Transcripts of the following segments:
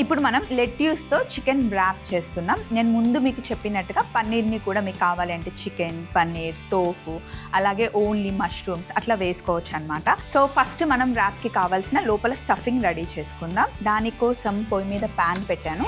ఇప్పుడు మనం లెట్యూస్తో chicken rap చేస్తున్నాం. నేను ముందు మీకు చెప్పినట్టుగా పన్నీర్ని కూడా మీకు కావాలి అంటే చికెన్, పన్నీర్, టోఫు, అలాగే ఓన్లీ మష్రూమ్స్ అట్లా వేసుకోవచ్చు అనమాట. సో ఫస్ట్ మనం ర్యాప్కి కావాల్సిన లోపల స్టఫింగ్ రెడీ చేసుకుందాం. దానికోసం పొయ్యి మీద ప్యాన్ పెట్టాను.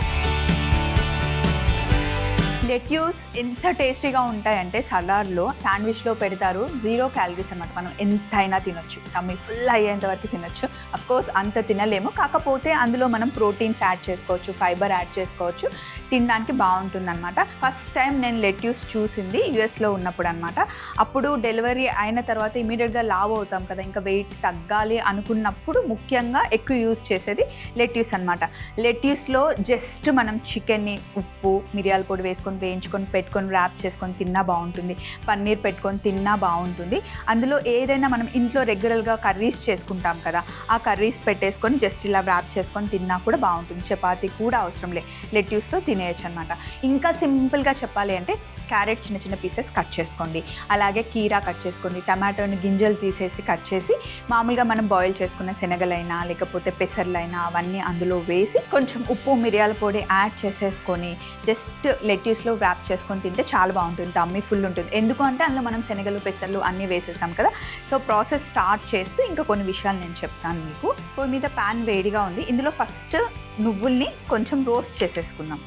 లెట్యూస్ ఎంత టేస్టీగా ఉంటాయంటే సలాడ్లో, శాండ్విచ్లో పెడతారు. 0 క్యాలరీస్ అనమాట. మనం ఎంతైనా తినొచ్చు, టమ్మీ ఫుల్ అయ్యేంత వరకు తినొచ్చు. అఫ్కోర్స్ అంత తినలేము, కాకపోతే అందులో మనం ప్రోటీన్స్ యాడ్ చేసుకోవచ్చు, ఫైబర్ యాడ్ చేసుకోవచ్చు, తినడానికి బాగుంటుంది అనమాట. ఫస్ట్ టైం నేను లెట్యూస్ చూసింది యుఎస్లో ఉన్నప్పుడు అనమాట. అప్పుడు డెలివరీ అయిన తర్వాత ఇమీడియట్గా లావ్ అవుతాం కదా, ఇంకా వెయిట్ తగ్గాలి అనుకున్నప్పుడు ముఖ్యంగా ఎక్కువ యూజ్ చేసేది లెట్యూస్ అనమాట. లెట్యూస్లో జస్ట్ మనం చికెన్ని ఉప్పు, మిరియాల పొడి వేసుకొని వేయించుకొని పెట్టుకొని ర్యాప్ చేసుకొని తిన్నా బాగుంటుంది, పన్నీర్ పెట్టుకొని తిన్నా బాగుంటుంది. అందులో ఏదైనా మనం ఇంట్లో రెగ్యులర్గా కర్రీస్ చేసుకుంటాం కదా, ఆ కర్రీస్ పెట్టేసుకొని జస్ట్ ఇలా ర్యాప్ చేసుకొని తిన్నా కూడా బాగుంటుంది. చపాతీ కూడా అవసరం లెట్యూస్తో తినేయచ్చు అనమాట. ఇంకా సింపుల్గా చెప్పాలి అంటే క్యారెట్ చిన్న చిన్న పీసెస్ కట్ చేసుకోండి, అలాగే కీరా కట్ చేసుకోండి, టమాటోని గింజలు తీసేసి కట్ చేసి మామూలుగా మనం బాయిల్ చేసుకున్న శనగలైనా లేకపోతే పెసర్లైనా అవన్నీ అందులో వేసి కొంచెం ఉప్పు, మిరియాల పొడి యాడ్ చేసేసుకొని జస్ట్ లెట్యూస్లో వ్యాప్ చేసుకొని తింటే చాలా బాగుంటుంది. టమ్మీ ఫుల్ ఉంటుంది. ఎందుకు అంటే అందులో మనం శనగలు, పెసర్లు అన్నీ వేసేసాం కదా. సో ప్రాసెస్ స్టార్ట్ చేస్తూ ఇంకా కొన్ని విషయాలు నేను చెప్తాను మీకు. పొయ్యి మీద ప్యాన్ వేడిగా ఉంది. ఇందులో ఫస్ట్ నువ్వుల్ని కొంచెం రోస్ట్ చేసేసుకుందాం.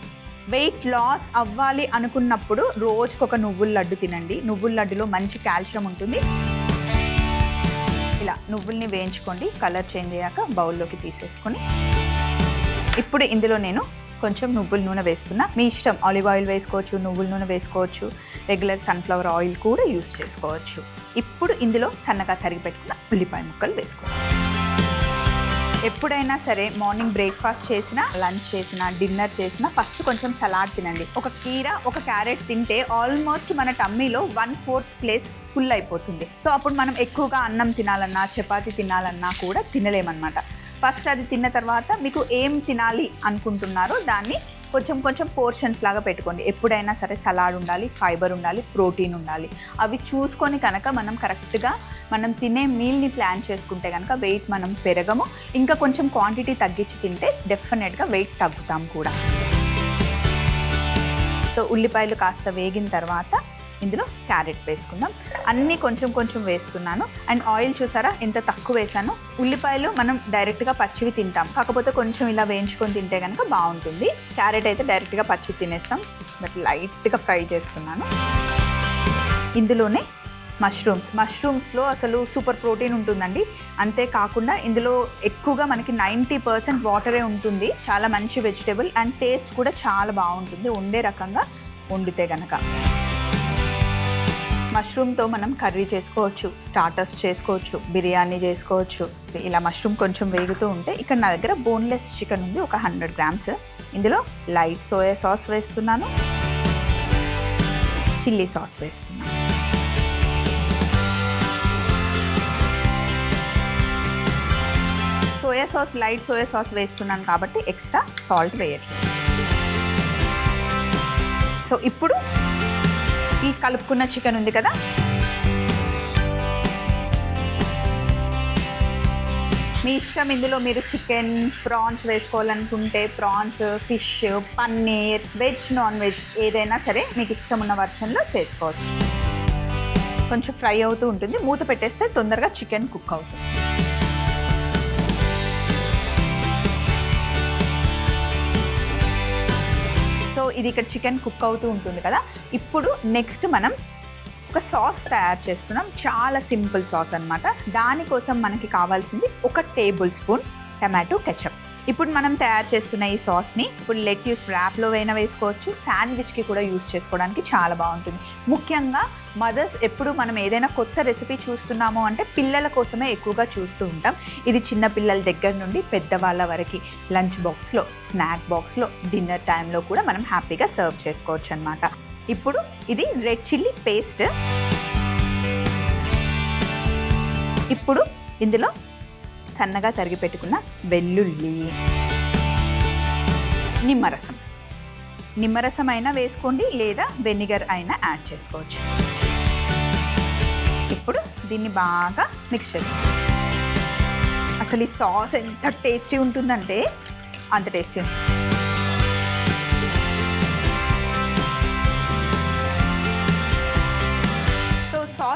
వెయిట్ లాస్ అవ్వాలి అనుకున్నప్పుడు రోజుకొక నువ్వుల లడ్డు తినండి. నువ్వుల లడ్డులో మంచి కాల్షియం ఉంటుంది. ఇలా నువ్వుల్ని వేయించుకోండి. కలర్ చేంజ్ అయ్యాక బౌల్లోకి తీసేసుకొని ఇప్పుడు ఇందులో నేను కొంచెం నువ్వుల నూనె వేస్తున్నా. మీ ఇష్టం, ఆలివ్ ఆయిల్ వేసుకోవచ్చు, నువ్వుల నూనె వేసుకోవచ్చు, రెగ్యులర్ సన్ఫ్లవర్ ఆయిల్ కూడా యూస్ చేసుకోవచ్చు. ఇప్పుడు ఇందులో సన్నగా తరిగి పెట్టుకున్న ఉల్లిపాయ ముక్కలు వేసుకోవచ్చు. ఎప్పుడైనా సరే మార్నింగ్ బ్రేక్ఫాస్ట్ చేసినా, లంచ్ చేసినా, డిన్నర్ చేసినా ఫస్ట్ కొంచెం సలాడ్ తినండి. ఒక కీరా, ఒక క్యారెట్ తింటే ఆల్మోస్ట్ మన టమ్మీలో 1/4 ప్లేస్ ఫుల్ అయిపోతుంది. సో అప్పుడు మనం ఎక్కువగా అన్నం తినాలన్నా, చపాతీ తినాలన్నా కూడా తినలేమన్నమాట. ఫస్ట్ అది తిన్న తర్వాత మీకు ఏం తినాలి అనుకుంటున్నారో దాన్ని కొంచెం కొంచెం పోర్షన్స్ లాగా పెట్టుకోండి. ఎప్పుడైనా సరే సలాడ్ ఉండాలి, ఫైబర్ ఉండాలి, ప్రోటీన్ ఉండాలి. అవి చూసుకొని కనుక మనం కరెక్ట్గా మనం తినే మీల్ని ప్లాన్ చేసుకుంటే కనుక వెయిట్ మనం పెరగము. ఇంకా కొంచెం క్వాంటిటీ తగ్గించి తింటే డెఫినెట్గా వెయిట్ తగ్గుతాం కూడా. సో ఉల్లిపాయలు కాస్త వేగిన తర్వాత ఇందులో క్యారెట్ వేసుకుందాం. అన్నీ కొంచెం కొంచెం వేస్తున్నాను. అండ్ ఆయిల్ చూసారా ఎంత తక్కువ వేసాను. ఉల్లిపాయలు మనం డైరెక్ట్గా పచ్చివి తింటాం, కాకపోతే కొంచెం ఇలా వేయించుకొని తింటే కనుక బాగుంటుంది. క్యారెట్ అయితే డైరెక్ట్గా పచ్చి తినేస్తాం, బట్ లైట్గా ఫ్రై చేస్తున్నాను. ఇందులోనే మష్రూమ్స్లో అసలు సూపర్ ప్రోటీన్ ఉంటుందండి. అంతేకాకుండా ఇందులో ఎక్కువగా మనకి 90% వాటరే ఉంటుంది. చాలా మంచి వెజిటేబుల్ అండ్ టేస్ట్ కూడా చాలా బాగుంటుంది వండే రకంగా వండితే కనుక. మష్రూమ్తో మనం కర్రీ చేసుకోవచ్చు, స్టార్టర్స్ చేసుకోవచ్చు, బిర్యానీ చేసుకోవచ్చు. ఇలా మష్రూమ్ కొంచెం వేగుతూ ఉంటే ఇక్కడ నా దగ్గర బోన్లెస్ చికెన్ ఉంది, ఒక 100 గ్రామ్స్. ఇందులో లైట్ సోయా సాస్ వేస్తున్నాను, చిల్లీ సాస్ వేస్తున్నాను. లైట్ సోయా సాస్ వేస్తున్నాను కాబట్టి ఎక్స్ట్రా సాల్ట్ వేయట్లేదు. సో ఇప్పుడు ఈ కలుపుకున్న చికెన్ ఉంది కదా, మీ ఇష్టం. ఇందులో మీరు చికెన్, ప్రాన్స్ వేసుకోవాలనుకుంటే prawns, fish, paneer, veg, non veg ఏదైనా సరే మీకు ఇష్టం ఉన్న వర్షన్లో చేసుకోవచ్చు. కొంచెం ఫ్రై అవుతూ ఉంటుంది. మూత పెట్టేస్తే తొందరగా చికెన్ కుక్ అవుతుంది. సో ఇది ఇక్కడ చికెన్ కుక్ అవుతూ ఉంటుంది కదా. ఇప్పుడు నెక్స్ట్ మనం ఒక సాస్ తయారు చేస్తున్నాం. చాలా సింపుల్ సాస్ అనమాట. దానికోసం మనకి కావాల్సింది 1 టేబుల్ స్పూన్ టమాటో కెచప్. ఇప్పుడు మనం తయారు చేస్తున్న ఈ సాస్ని ఇప్పుడు లెట్యూస్ ర్యాప్లో అయినా వేసుకోవచ్చు, శాండ్విచ్కి కూడా యూస్ చేసుకోవడానికి చాలా బాగుంటుంది. ముఖ్యంగా మదర్స్ ఎప్పుడు మనం ఏదైనా కొత్త రెసిపీ చూస్తున్నాము అంటే పిల్లల కోసమే ఎక్కువగా చూస్తూ ఉంటాం. ఇది చిన్న పిల్లల దగ్గర నుండి పెద్దవాళ్ళ వరకు లంచ్ బాక్స్లో, స్నాక్ బాక్స్లో, డిన్నర్ టైంలో కూడా మనం హ్యాపీగా సర్వ్ చేసుకోవచ్చు అనమాట. ఇప్పుడు ఇది రెడ్ చిల్లీ పేస్ట్. ఇప్పుడు ఇందులో సన్నగా తరిగి పెట్టుకున్న వెల్లుల్లి, నిమ్మరసం అయినా వేసుకోండి, లేదా వెనిగర్ అయినా యాడ్ చేసుకోవచ్చు. ఇప్పుడు దీన్ని బాగా మిక్స్ చేస్తాం. అసలు ఈ సాస్ ఎంత టేస్టీ ఉంటుందంటే అంత టేస్టీ ఉంటుంది.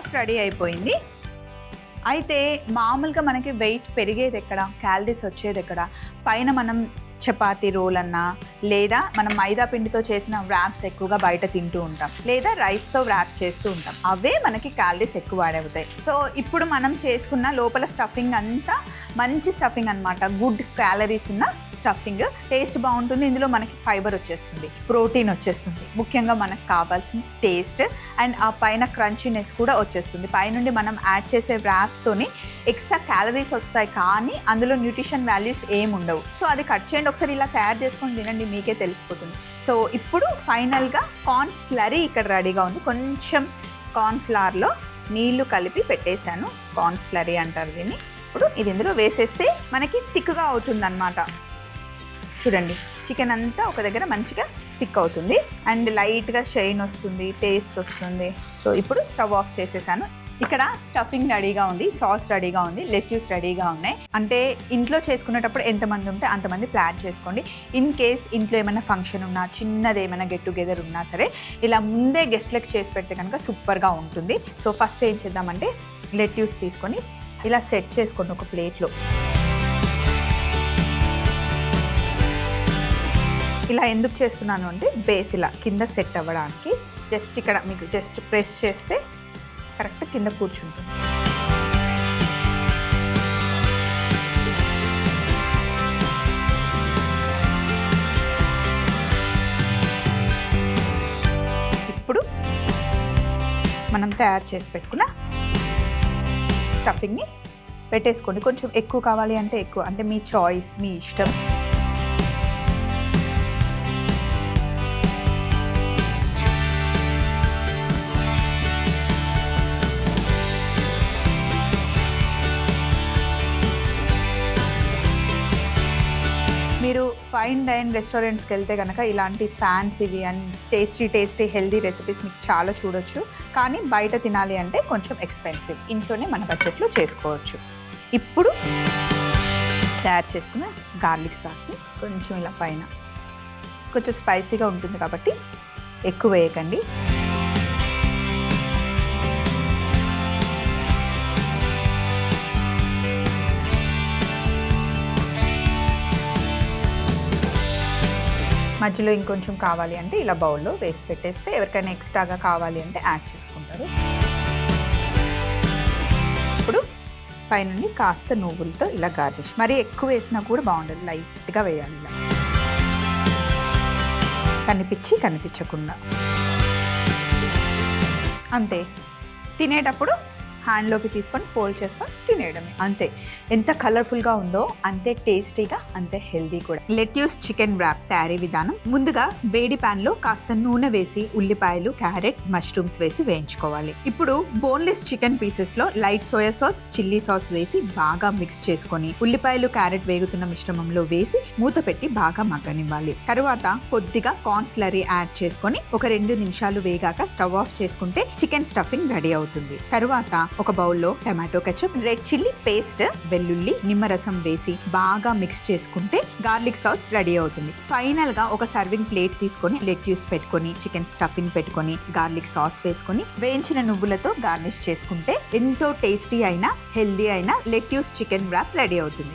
సాస్ రెడీ అయిపోయింది. అయితే మామూలుగా మనకి వెయిట్ పెరిగేది ఎక్కడ, క్యాలరీస్ వచ్చేది ఎక్కడ, పైన మనం చపాతీ రోల్ అన్నా లేదా మనం మైదా పిండితో చేసిన వ్రాప్స్ ఎక్కువగా బయట తింటూ ఉంటాం, లేదా రైస్తో వ్రాప్ చేస్తూ ఉంటాం. అవే మనకి క్యాలరీస్ ఎక్కువ వాడవుతాయి. సో ఇప్పుడు మనం చేసుకున్న లోపల స్టఫింగ్ అంతా మంచి స్టఫింగ్ అనమాట, గుడ్ క్యాలరీస్ ఉన్న స్టఫింగ్. టేస్ట్ బాగుంటుంది, ఇందులో మనకి ఫైబర్ వచ్చేస్తుంది, ప్రోటీన్ వచ్చేస్తుంది, ముఖ్యంగా మనకు కావాల్సిన టేస్ట్ అండ్ ఆ పైన క్రంచీనెస్ కూడా వచ్చేస్తుంది. పైనుండి మనం యాడ్ చేసే వ్రాప్స్తోని ఎక్స్ట్రా క్యాలరీస్ వస్తాయి, కానీ అందులో న్యూట్రిషన్ వాల్యూస్ ఏమి ఉండవు. సో అది కట్ చేయండి, ఒకసారి ఇలా తయారు చేసుకొని తినండి, మీకే తెలిసిపోతుంది. సో ఇప్పుడు ఫైనల్గా కార్న్ స్లరీ ఇక్కడ రెడీగా ఉంది. కొంచెం కార్న్ ఫ్లవర్లో నీళ్లు కలిపి పెట్టేశాను, కార్న్ స్లరీ అంటారు దీన్ని. ఇప్పుడు ఇది ఇందులో వేసేస్తే మనకి థిక్గా అవుతుంది అన్నమాట. చూడండి, చికెన్ అంతా ఒక దగ్గర మంచిగా స్టిక్ అవుతుంది అండ్ లైట్గా షైన్ వస్తుంది, టేస్ట్ వస్తుంది. సో ఇప్పుడు స్టవ్ ఆఫ్ చేసేసాను. ఇక్కడ స్టఫింగ్ రెడీగా ఉంది, సాస్ రెడీగా ఉంది, లెట్యూస్ రెడీగా ఉన్నాయి. అంటే ఇంట్లో చేసుకునేటప్పుడు ఎంతమంది ఉంటే అంతమంది ప్లాన్ చేసుకోండి. ఇన్ కేస్ ఇంట్లో ఏమైనా ఫంక్షన్ ఉన్నా, చిన్నది ఏమైనా గెట్ టుగెదర్ ఉన్నా సరే ఇలా ముందే గెస్ట్లకు చేసి పెడితే కనుక సూపర్గా ఉంటుంది. సో ఫస్ట్ ఏం చేద్దామంటే లెట్యూస్ తీసుకొని ఇలా సెట్ చేసుకోండి ఒక ప్లేట్లో. ఇలా ఎందుకు చేస్తున్నాను అంటే బేస్ ఇలా కింద సెట్ అవ్వడానికి. జస్ట్ ఇక్కడ మీకు జస్ట్ ప్రెస్ చేస్తే కరెక్ట్ కింద కూర్చుంటుంది. ఇప్పుడు మనం తయారు చేసి పెట్టుకున్న స్టఫింగ్ని పెట్టేసుకోండి. కొంచెం ఎక్కువ కావాలి అంటే ఎక్కువ, అంటే మీ చాయిస్, మీ ఇష్టం. మీరు ఫైన్ డైన్ రెస్టారెంట్స్కి వెళ్తే కనుక ఇలాంటి ఫ్యాన్సీవి అండ్ టేస్టీ హెల్దీ రెసిపీస్ మీకు చాలా చూడొచ్చు. కానీ బయట తినాలి అంటే కొంచెం ఎక్స్పెన్సివ్, ఇంట్లోనే మన బడ్జెట్లో చేసుకోవచ్చు. ఇప్పుడు తయారు చేసుకున్న గార్లిక్ సాస్ని కొంచెం ఇలా పైన, కొంచెం స్పైసీగా ఉంటుంది కాబట్టి ఎక్కువ వేయకండి. మధ్యలో ఇంకొంచెం కావాలి అంటే ఇలా బౌల్లో వేసి పెట్టేస్తే ఎవరికైనా ఎక్స్ట్రాగా కావాలి అంటే యాడ్ చేసుకుంటారు. ఇప్పుడు పైనుండి కాస్త నువ్వులతో ఇలా గార్నిష్, మరీ ఎక్కువ వేసినా కూడా బాగుండదు, లైట్గా వేయాలి ఇలా, కనిపించకుండా. అంతే, తినేటప్పుడు హ్యాండ్లోకి తీసుకొని ఫోల్డ్ చేసుకొని తినేయడమే, అంతే. ఎంత కలర్ఫుల్గా ఉందో అంతే టేస్టీగా, అంతే హెల్దీ కూడా. లెట్యూస్ చికెన్ వ్రాప్ తయారీ విధానం: ముందుగా వేడి ప్యాన్లో కాస్త నూనె వేసి ఉల్లిపాయలు, క్యారెట్, మష్రూమ్స్ వేసి వేయించుకోవాలి. ఇప్పుడు బోన్లెస్ చికెన్ పీసెస్లో light soya sauce, chilli sauce వేసి బాగా మిక్స్ చేసుకొని ఉల్లిపాయలు, క్యారెట్ వేగుతున్న మిశ్రమంలో వేసి మూత పెట్టి బాగా మగ్గనివ్వాలి. తరువాత కొద్దిగా కార్న్ స్లరీ యాడ్ చేసుకొని ఒక 2 నిమిషాలు వేగాక స్టవ్ ఆఫ్ చేసుకుంటే చికెన్ స్టఫింగ్ రెడీ అవుతుంది. తరువాత ఒక బౌల్లో tomato ketchup, red chilli paste, వెల్లుల్లి, నిమ్మరసం వేసి బాగా మిక్స్ చేసుకుంటే గార్లిక్ సాస్ రెడీ అవుతుంది. ఫైనల్ గా ఒక సర్వింగ్ ప్లేట్ తీసుకొని లెట్యూస్ పెట్టుకొని, చికెన్ స్టఫింగ్ పెట్టుకొని, గార్లిక్ సాస్ వేసుకొని వేయించిన నువ్వులతో గార్నిష్ చేసుకుంటే ఎంతో టేస్టీ అయిన, హెల్దీ అయిన లెట్యూస్ చికెన్ వ్రాప్ రెడీ అవుతుంది.